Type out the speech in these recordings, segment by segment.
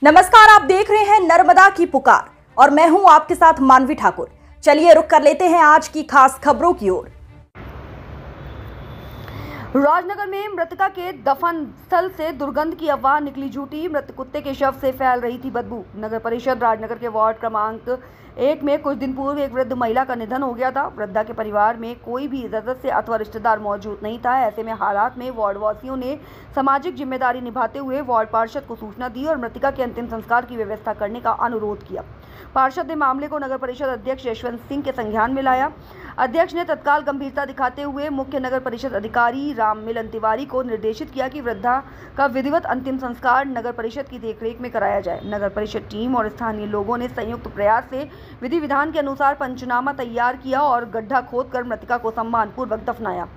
नमस्कार, आप देख रहे हैं नर्मदा की पुकार और मैं हूं आपके साथ मानवी ठाकुर। चलिए रुक कर लेते हैं आज की खास खबरों की ओर। राजनगर में मृतका के दफन स्थल से दुर्गंध की अफवाह निकली झूठी। मृत कुत्ते के शव से फैल रही थी बदबू। नगर परिषद राजनगर के वार्ड क्रमांक 1 में कुछ दिन पूर्व एक वृद्ध महिला का निधन हो गया था। वृद्धा के परिवार में कोई भी सदस्य अथवा रिश्तेदार मौजूद नहीं था। ऐसे में हालात में वार्ड वासियों ने सामाजिक जिम्मेदारी निभाते हुए वार्ड पार्षद को सूचना दी और मृतका के अंतिम संस्कार की व्यवस्था करने का अनुरोध किया। पार्षद ने मामले को नगर परिषद अध्यक्ष यशवंत सिंह के संज्ञान में लाया। अध्यक्ष ने तत्काल गंभीरता दिखाते हुए मुख्य नगर परिषद अधिकारी राम मिलन तिवारी को निर्देशित किया कि वृद्धा का विधिवत अंतिम संस्कार नगर परिषद की देखरेख में कराया जाए। नगर परिषद टीम और स्थानीय लोगों ने संयुक्त प्रयास से विधि विधान के अनुसार पंचनामा तैयार किया और गड्ढा खोदकर मृतका को सम्मानपूर्वक दफनाया।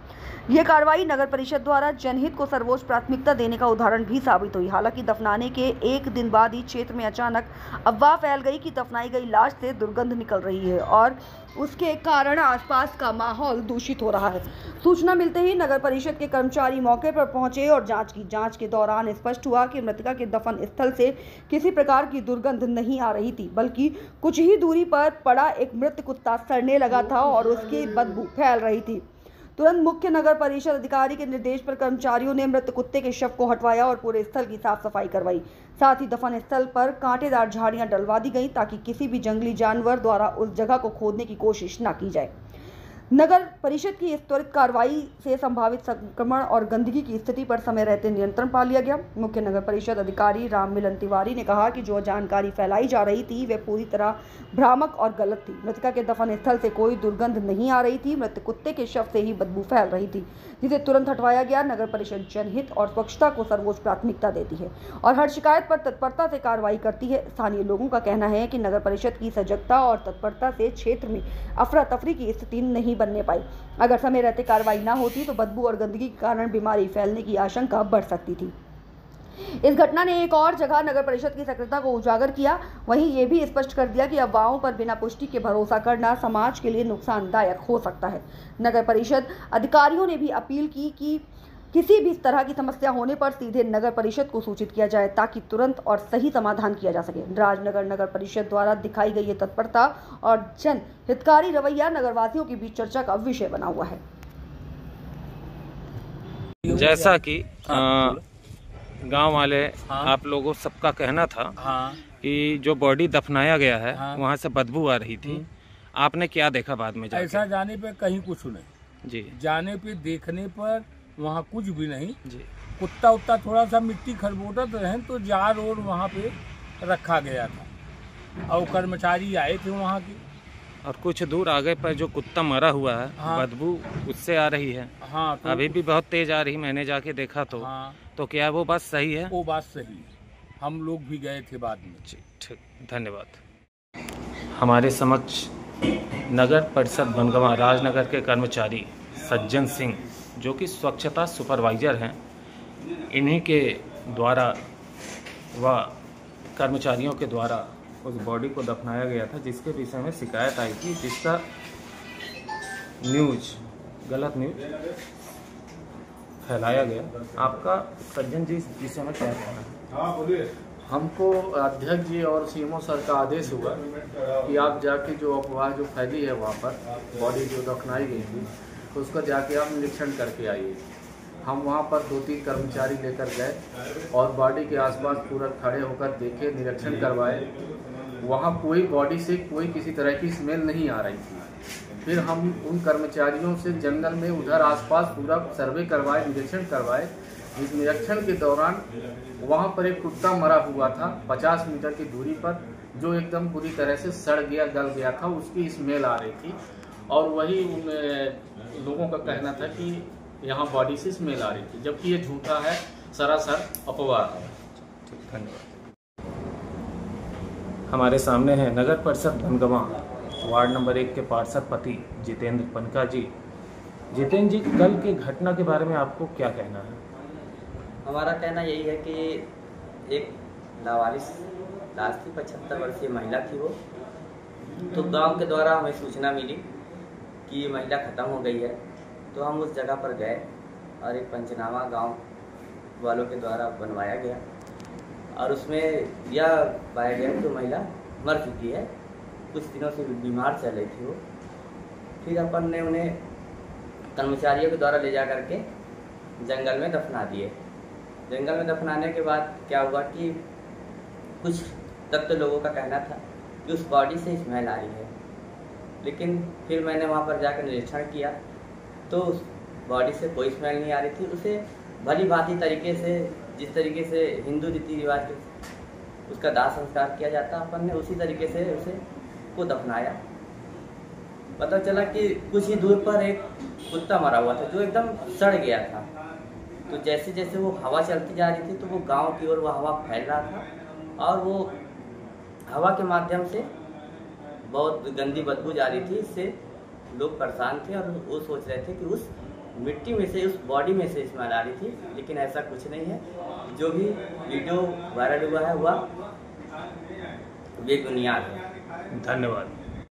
ये कार्रवाई नगर परिषद द्वारा जनहित को सर्वोच्च प्राथमिकता देने का उदाहरण भी साबित हुई। हालांकि दफनाने के एक दिन बाद ही क्षेत्र में अचानक अफवाह फैल गई कि दफनाई गई लाश से दुर्गंध निकल रही है और उसके कारण आसपास का माहौल दूषित हो रहा है। सूचना मिलते ही नगर परिषद के कर्मचारी मौके पर पहुंचे और जांच के दौरान स्पष्ट हुआ कि मृतका के दफन स्थल से किसी प्रकार की दुर्गंध नहीं आ रही थी, बल्कि कुछ ही दूरी पर पड़ा एक मृत कुत्ता सड़ने लगा था और उसकी बदबू फैल रही थी। तुरंत मुख्य नगर परिषद अधिकारी के निर्देश पर कर्मचारियों ने मृत कुत्ते के शव को हटवाया और पूरे स्थल की साफ सफाई करवाई। साथ ही दफन स्थल पर कांटेदार झाड़ियां डलवा दी गईं ताकि किसी भी जंगली जानवर द्वारा उस जगह को खोदने की कोशिश न की जाए। नगर परिषद की इस त्वरित कार्रवाई से संभावित संक्रमण और गंदगी की स्थिति पर समय रहते नियंत्रण पा लिया गया। मुख्य नगर परिषद अधिकारी राम मिलन तिवारी ने कहा कि जो जानकारी फैलाई जा रही थी वह पूरी तरह भ्रामक और गलत थी। मृतका के दफन स्थल से कोई दुर्गंध नहीं आ रही थी। मृत कुत्ते के शव से ही बदबू फैल रही थी, जिसे तुरंत हटवाया गया। नगर परिषद जनहित और स्वच्छता को सर्वोच्च प्राथमिकता देती है और हर शिकायत पर तत्परता से कार्रवाई करती है। स्थानीय लोगों का कहना है कि नगर परिषद की सजगता और तत्परता से क्षेत्र में अफरा तफरी की स्थिति नहीं बनने पाई। अगर समय रहते कार्रवाई न होती तो बदबू और गंदगी के कारण बीमारी फैलने की आशंका बढ़ सकती थी। इस घटना ने एक और जगह नगर परिषद की सक्रियता को उजागर किया। वहीं ये भी स्पष्ट कर दिया कि अफवाहों पर बिना पुष्टि के भरोसा करना समाज के लिए नुकसानदायक हो सकता है। नगर परिषद अधिकारियों ने भी अपील की कि किसी भी तरह की समस्या होने पर सीधे नगर परिषद को सूचित किया जाए ताकि तुरंत और सही समाधान किया जा सके। राजनगर नगर परिषद द्वारा दिखाई गई ये तत्परता और जन हितकारी रवैया नगरवासियों के बीच चर्चा का विषय बना हुआ है। जैसा कि गांव वाले आप लोगों सबका कहना था कि जो बॉडी दफनाया गया है वहां से बदबू आ रही थी, आपने क्या देखा बाद में जाके? ऐसा जाने पे कहीं कुछ नहीं जी, जाने पे देखने पर वहाँ कुछ भी नहीं जी। कुत्ता उत्ता थोड़ा सा मिट्टी खरबोटत रहे तो जार और वहाँ पे रखा गया था और कर्मचारी आए थे वहाँ के। और कुछ दूर आगे पर जो कुत्ता मरा हुआ है बदबू उससे आ रही है। तो अभी भी बहुत तेज आ रही, मैंने जाके देखा तो क्या वो बात सही है? वो बात सही है, हम लोग भी गए थे बाद में। ठीक, धन्यवाद। हमारे समक्ष नगर परिषद बनगवा राजनगर के कर्मचारी सज्जन सिंह, जो कि स्वच्छता सुपरवाइजर हैं, इन्हीं के द्वारा व कर्मचारियों के द्वारा उस बॉडी को दफनाया गया था, जिसके विषय में शिकायत आई थी, जिसका गलत न्यूज फैलाया गया। आपका सज्जन जी इस विषय में क्या कहना है? हाँ बोलिए। हमको अध्यक्ष जी और सीएमओ सर का आदेश हुआ कि आप जाके जो अफवाह जो फैली है वहाँ पर बॉडी जो दफनाई गई थी उसको जाके आप निरीक्षण करके आइए। हम वहाँ पर 2-3 कर्मचारी लेकर गए और बॉडी के आसपास पूरा खड़े होकर देखे, निरीक्षण करवाए। वहाँ कोई बॉडी से कोई किसी तरह की स्मेल नहीं आ रही थी। फिर हम उन कर्मचारियों से जंगल में उधर आसपास पूरा सर्वे करवाए, निरीक्षण करवाए। इस निरीक्षण के दौरान वहाँ पर एक कुत्ता मरा हुआ था 50 मीटर की दूरी पर, जो एकदम पूरी तरह से सड़ गया, गल गया था, उसकी स्मेल आ रही थी। और वही उन लोगों का कहना था कि यहाँ बॉडी से स्मेल आ रही थी, जबकि ये झूठा है, सरासर अपवाद है। धन्यवाद। हमारे सामने है नगर परिषद बनगवा वार्ड नंबर 1 के पार्षद पति जितेंद्र पनका जी। जितेंद्र जी, कल के घटना के बारे में आपको क्या कहना है? हमारा कहना यही है कि एक लावारिस लाश थी, 75 वर्षीय महिला थी वो। तो गांव के द्वारा हमें सूचना मिली कि महिला ख़त्म हो गई है, तो हम उस जगह पर गए और एक पंचनामा गांव वालों के द्वारा बनवाया गया और उसमें यह पाया गया कि महिला मर चुकी है, कुछ दिनों से बीमार चल रही थी वो। फिर अपन ने उन्हें कर्मचारियों के द्वारा ले जा करके जंगल में दफना दिए। जंगल में दफनाने के बाद क्या हुआ कि कुछ तत्व लोगों का कहना था कि उस बॉडी से स्मेल आ रही है, लेकिन फिर मैंने वहाँ पर जाकर निरीक्षण किया तो उस बॉडी से कोई स्मेल नहीं आ रही थी। उसे भली भांति तरीके से, जिस तरीके से हिंदू रीति रिवाज के उसका दाह संस्कार किया जाता, अपन ने उसी तरीके से उसे को दफनाया। पता चला कि कुछ ही दूर पर एक कुत्ता मरा हुआ था जो एकदम सड़ गया था। तो जैसे जैसे वो हवा चलती जा रही थी तो वो गांव की ओर वो हवा फैल रहा था और वो हवा के माध्यम से बहुत गंदी बदबू जा रही थी। इससे लोग परेशान थे और वो सोच रहे थे कि उस मिट्टी में से, उस बॉडी में से स्मेल आ रही थी, लेकिन ऐसा कुछ नहीं है। जो भी वीडियो वायरल हुआ है वह बेबुनियाद है। धन्यवाद।